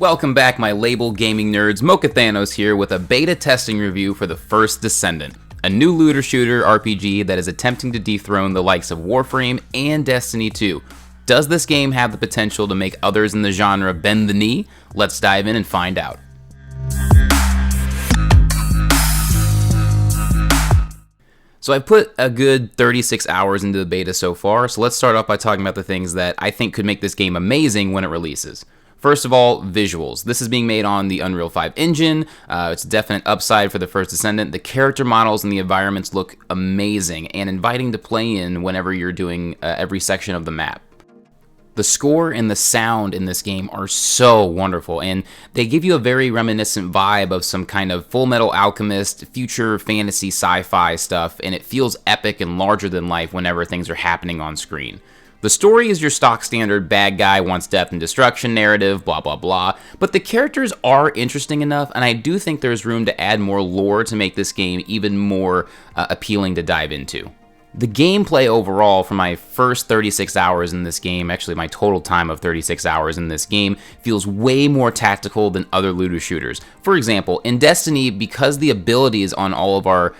Welcome back, my label gaming nerds. Mocha Thanos here with a beta testing review for the first Descendant, a new looter shooter RPG that is attempting to dethrone the likes of Warframe and Destiny 2. Does this game have the potential to make others in the genre bend the knee? Let's dive in and find out. So I've put a good 36 hours into the beta so far, so let's start off by talking about the things that I think could make this game amazing when it releases. First of all, visuals. This is being made on the Unreal 5 engine. It's a definite upside for the first Descendant. The character models and the environments look amazing and inviting to play in whenever you're doing every section of the map. The score and the sound in this game are so wonderful, and they give you a very reminiscent vibe of some kind of Full Metal Alchemist, future fantasy sci-fi stuff, and it feels epic and larger than life whenever things are happening on screen. The story is your stock standard bad guy wants death and destruction narrative, blah blah blah, but the characters are interesting enough, and I do think there's room to add more lore to make this game even more appealing to dive into. The gameplay overall for my first 36 hours in this game, actually my total time of 36 hours in this game, feels way more tactical than other looter shooters. For example, in Destiny, because the abilities on all of our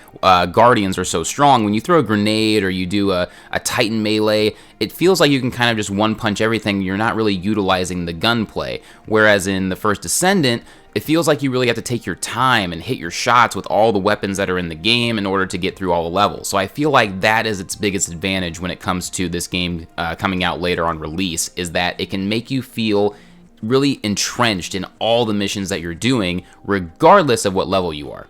Guardians are so strong, when you throw a grenade or you do a Titan melee, it feels like you can kind of just one-punch everything. You're not really utilizing the gunplay. Whereas in the first Descendant, it feels like you really have to take your time and hit your shots with all the weapons that are in the game in order to get through all the levels. So I feel like that is its biggest advantage when it comes to this game coming out later on release, is that it can make you feel really entrenched in all the missions that you're doing, regardless of what level you are.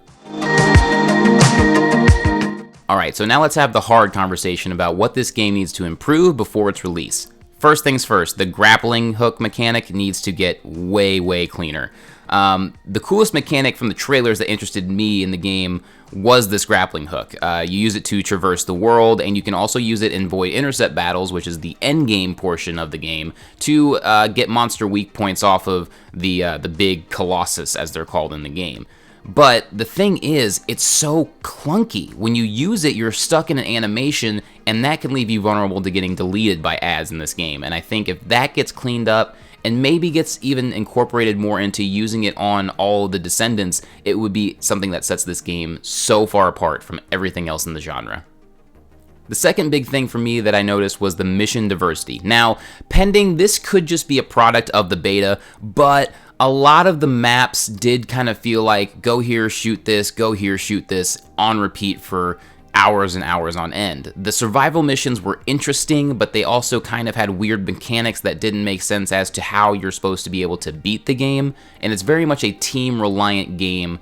Alright, so now let's have the hard conversation about what this game needs to improve before its release. First things first, the grappling hook mechanic needs to get way cleaner. The coolest mechanic from the trailers that interested me in the game was this grappling hook. You use it to traverse the world, and you can also use it in Void Intercept battles, which is the end game portion of the game, to get monster weak points off of the big Colossus, as they're called in the game. But the thing is, it's so clunky. When you use it, you're stuck in an animation, and that can leave you vulnerable to getting deleted by ads in this game. And I think if that gets cleaned up, and maybe gets even incorporated more into using it on all of the Descendants, it would be something that sets this game so far apart from everything else in the genre. The second big thing for me that I noticed was the mission diversity. Now, pending, this could just be a product of the beta, but a lot of the maps did kind of feel like go here, shoot this, go here, shoot this, on repeat for hours and hours on end. The survival missions were interesting, but they also kind of had weird mechanics that didn't make sense as to how you're supposed to be able to beat the game, and it's very much a team-reliant game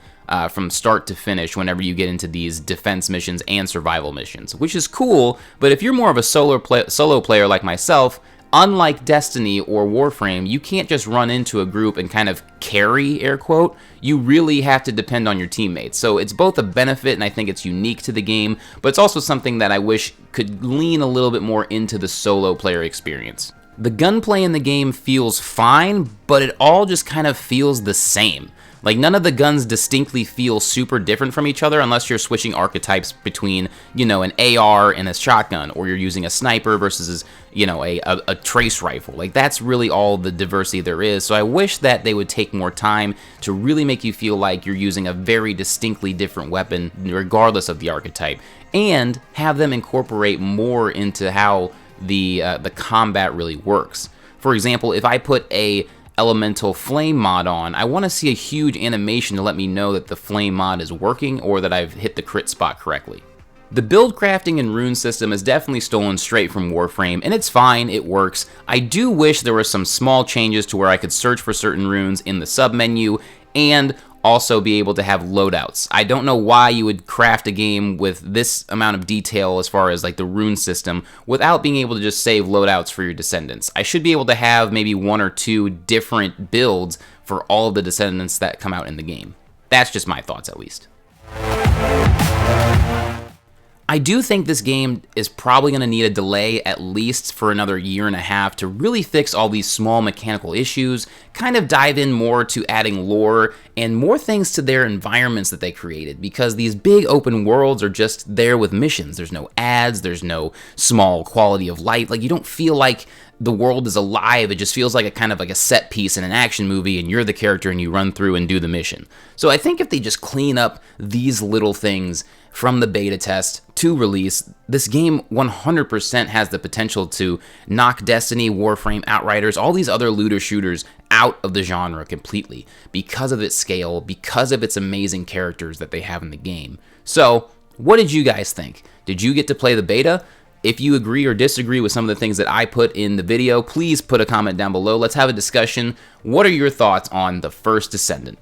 from start to finish whenever you get into these defense missions and survival missions, which is cool, but if you're more of a solo player like myself, unlike Destiny or Warframe, you can't just run into a group and kind of carry, air quote. You really have to depend on your teammates. So it's both a benefit, and I think it's unique to the game, but it's also something that I wish could lean a little bit more into the solo player experience. The gunplay in the game feels fine, but it all just kind of feels the same. Like, none of the guns distinctly feel super different from each other unless you're switching archetypes between, an AR and a shotgun, or you're using a sniper versus, a trace rifle. Like, that's really all the diversity there is. So I wish that they would take more time to really make you feel like you're using a very distinctly different weapon regardless of the archetype, and have them incorporate more into how the combat really works. For example, if I put a elemental flame mod on, I want to see a huge animation to let me know that the flame mod is working or that I've hit the crit spot correctly. The build crafting and rune system is definitely stolen straight from Warframe, and it's fine, it works. I do wish there were some small changes to where I could search for certain runes in the sub-menu, and also be able to have loadouts. I don't know why you would craft a game with this amount of detail as far as like the rune system without being able to just save loadouts for your Descendants. I should be able to have maybe one or two different builds for all of the Descendants that come out in the game. That's just my thoughts, at least. I do think this game is probably going to need a delay at least for another year and a half to really fix all these small mechanical issues, kind of dive in more to adding lore and more things to their environments that they created, because these big open worlds are just there with missions. There's no ads, there's no small quality of life. Like, you don't feel like the world is alive. It just feels like a kind of like a set piece in an action movie, and you're the character and you run through and do the mission. So I think if they just clean up these little things from the beta test to release, this game 100% has the potential to knock Destiny, Warframe, Outriders, all these other looter shooters out of the genre completely because of its scale, because of its amazing characters that they have in the game. So, what did you guys think? Did you get to play the beta? If you agree or disagree with some of the things that I put in the video, please put a comment down below. Let's have a discussion. What are your thoughts on the first Descendant?